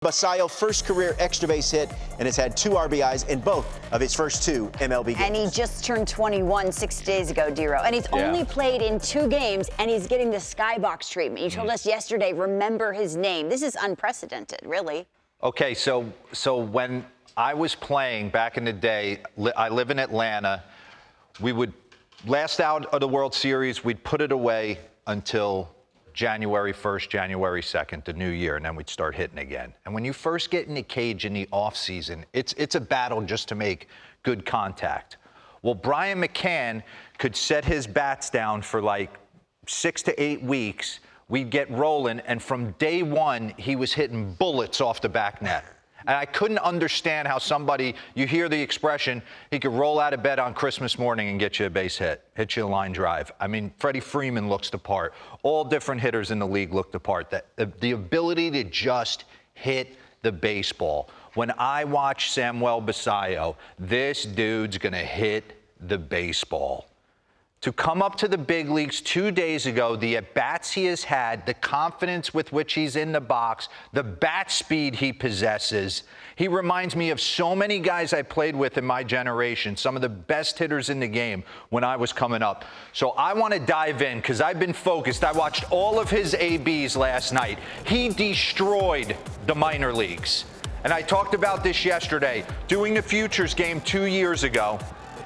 Basallo, first career extra base hit, and has had 2 RBIs in both of his first 2 MLB games. And he just turned 21 6 days ago, DeRosa. And he's only played in 2 games, and he's getting the skybox treatment. You told us yesterday, remember his name. This is unprecedented, really. Okay, so when I was playing back in the day, I live in Atlanta, we would, last out of the World Series, we'd put it away until January 1st, January 2nd, the new year, and then we'd start hitting again. And when you first get in the cage in the off season, it's a battle just to make good contact. Well, Brian McCann could set his bats down for like 6 to 8 weeks. We'd get rolling, and from day one, he was hitting bullets off the back net. And I couldn't understand how somebody, you hear the expression, he could roll out of bed on Christmas morning and get you a base hit you a line drive. I mean, Freddie Freeman looks the part. All different hitters in the league look the part. The ability to just hit the baseball. When I watch Samuel Basallo, this dude's going to hit the baseball. To come up to the big leagues 2 days ago, the at-bats he has had, the confidence with which he's in the box, the bat speed he possesses, he reminds me of so many guys I played with in my generation, some of the best hitters in the game when I was coming up. So I want to dive in because I've been focused. I watched all of his ABs last night. He destroyed the minor leagues. And I talked about this yesterday, doing the Futures game 2 years ago.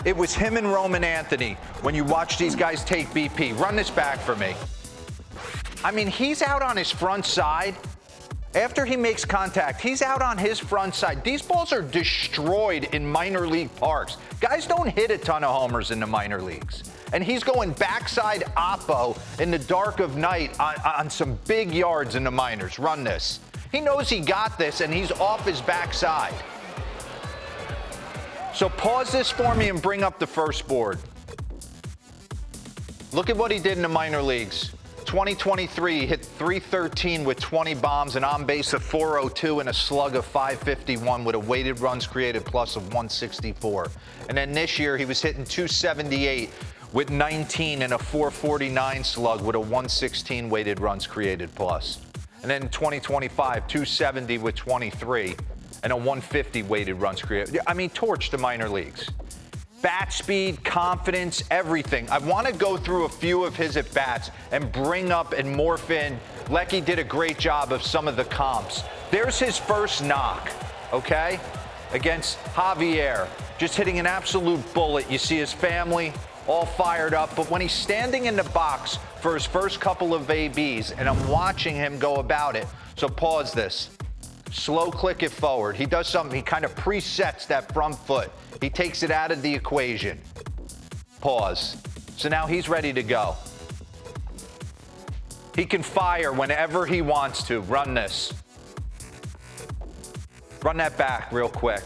It was him and Roman Anthony when you watch these guys take BP. Run this back for me. I mean, he's out on his front side. After he makes contact, he's out on his front side. These balls are destroyed in minor league parks. Guys don't hit a ton of homers in the minor leagues. And he's going backside oppo in the dark of night on some big yards in the minors. Run this. He knows he got this, and he's off his backside. So pause this for me and bring up the first board. Look at what he did in the minor leagues. 2023, he hit .313 with 20 bombs, an on-base of .402, and a slug of .551 with a weighted runs created plus of 164. And then this year, he was hitting .278 with 19 and a .449 slug with a 116 weighted runs created plus. And then in 2025, .270 with 23. And a 150 weighted runs created. I mean, torch the minor leagues. Bat speed, confidence, everything. I want to go through a few of his at-bats and bring up and morph in. Lecky did a great job of some of the comps. There's his first knock, okay? Against Javier. Just hitting an absolute bullet. You see his family all fired up. But when he's standing in the box for his first couple of ABs, and I'm watching him go about it, so pause this. Slow click it forward. He does something. He kind of presets that front foot. He takes it out of the equation. Pause. So now he's ready to go. He can fire whenever he wants to. Run this. Run that back real quick.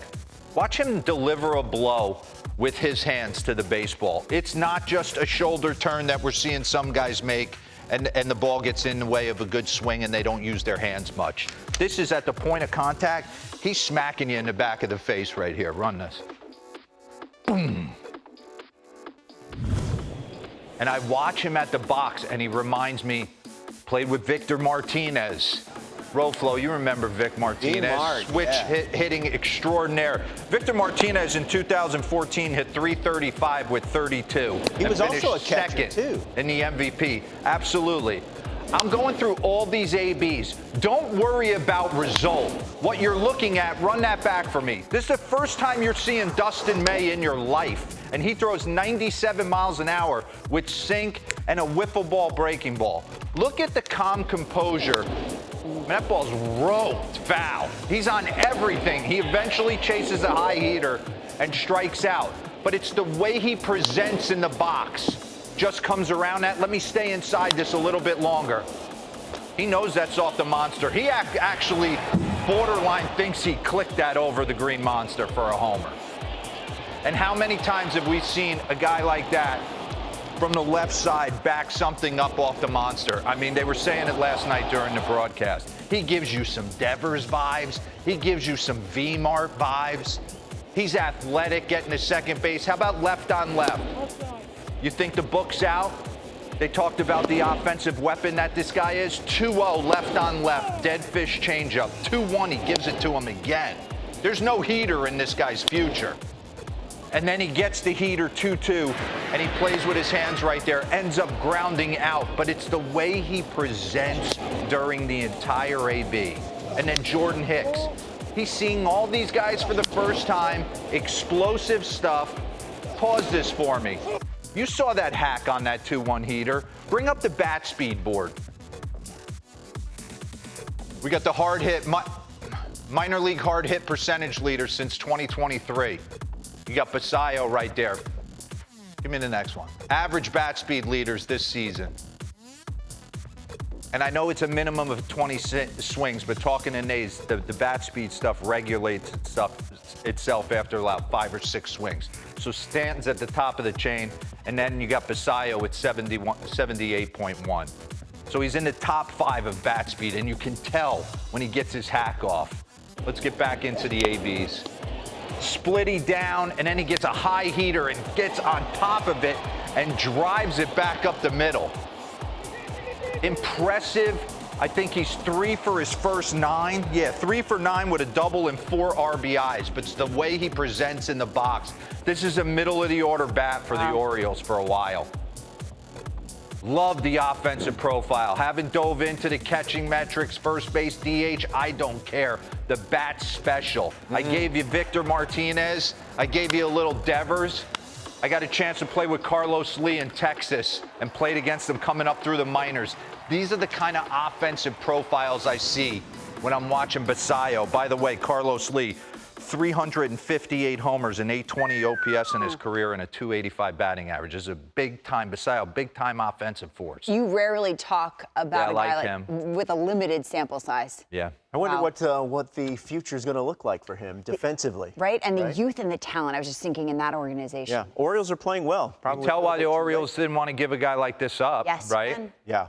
Watch him deliver a blow with his hands to the baseball. It's not just a shoulder turn that we're seeing some guys make and the ball gets in the way of a good swing and they don't use their hands much. This is at the point of contact. He's smacking you in the back of the face right here. Run this. Boom. And I watch him at the box, and he reminds me, played with Victor Martinez. Roflo, you remember Vic Martinez. Switch hitting extraordinaire. Victor Martinez in 2014 hit .335 with 32. He was also a catcher, second too. In the MVP. Absolutely. I'm going through all these ABs. Don't worry about result. What you're looking at, run that back for me. This is the first time you're seeing Dustin May in your life. And he throws 97 miles an hour with sink and a wiffle ball breaking ball. Look at the calm composure. That ball's roped foul. He's on everything. He eventually chases a high heater and strikes out. But it's the way he presents in the box. Just comes around that. Let me stay inside this a little bit longer. He knows that's off the monster. He actually borderline thinks he clicked that over the green monster for a homer. And how many times have we seen a guy like that from the left side back something up off the monster? I mean, they were saying it last night during the broadcast. He gives you some Devers vibes. He gives you some V-Mart vibes. He's athletic, getting to second base. How about left on left? You think the book's out? They talked about the offensive weapon that this guy is. 2-0, left on left, dead fish changeup. 2-1, he gives it to him again. There's no heater in this guy's future. And then he gets the heater 2-2, and he plays with his hands right there, ends up grounding out. But it's the way he presents during the entire AB. And then Jordan Hicks. He's seeing all these guys for the first time, explosive stuff. Pause this for me. You saw that hack on that 2-1 heater. Bring up the bat speed board. We got the hard hit, minor league hard hit percentage leader since 2023. You got Basallo right there. Give me the next one. Average bat speed leaders this season. And I know it's a minimum of 20 swings, but talking to Nays, the bat speed stuff regulates itself after about 5 or 6 swings. So Stanton's at the top of the chain, and then you got Basallo at 78.1. So he's in the top 5 of bat speed, and you can tell when he gets his hack off. Let's get back into the ABs. Splitty down, and then he gets a high heater and gets on top of it and drives it back up the middle. Impressive. I think he's 3 for his first 9. Yeah, 3 for 9 with a double and 4 RBIs, but it's the way he presents in the box. This is a middle-of-the-order bat for the Orioles for a while. Love the offensive profile. Haven't dove into the catching metrics, first base, DH, I don't care. The bat's special. I gave you Victor Martinez. I gave you a little Devers. I got a chance to play with Carlos Lee in Texas and played against him coming up through the minors. These are the kind of offensive profiles I see when I'm watching Basallo. By the way, Carlos Lee, 358 homers and 820 OPS in his career and a 285 batting average. This is a big-time Basallo, big-time offensive force. You rarely talk about a guy like him with a limited sample size. Yeah. I wonder what the future is going to look like for him defensively. Right, and the youth and the talent. I was just thinking in that organization. Yeah, Orioles are playing well. You tell why the Orioles didn't want to give a guy like this up, Yes, right? man. Yeah.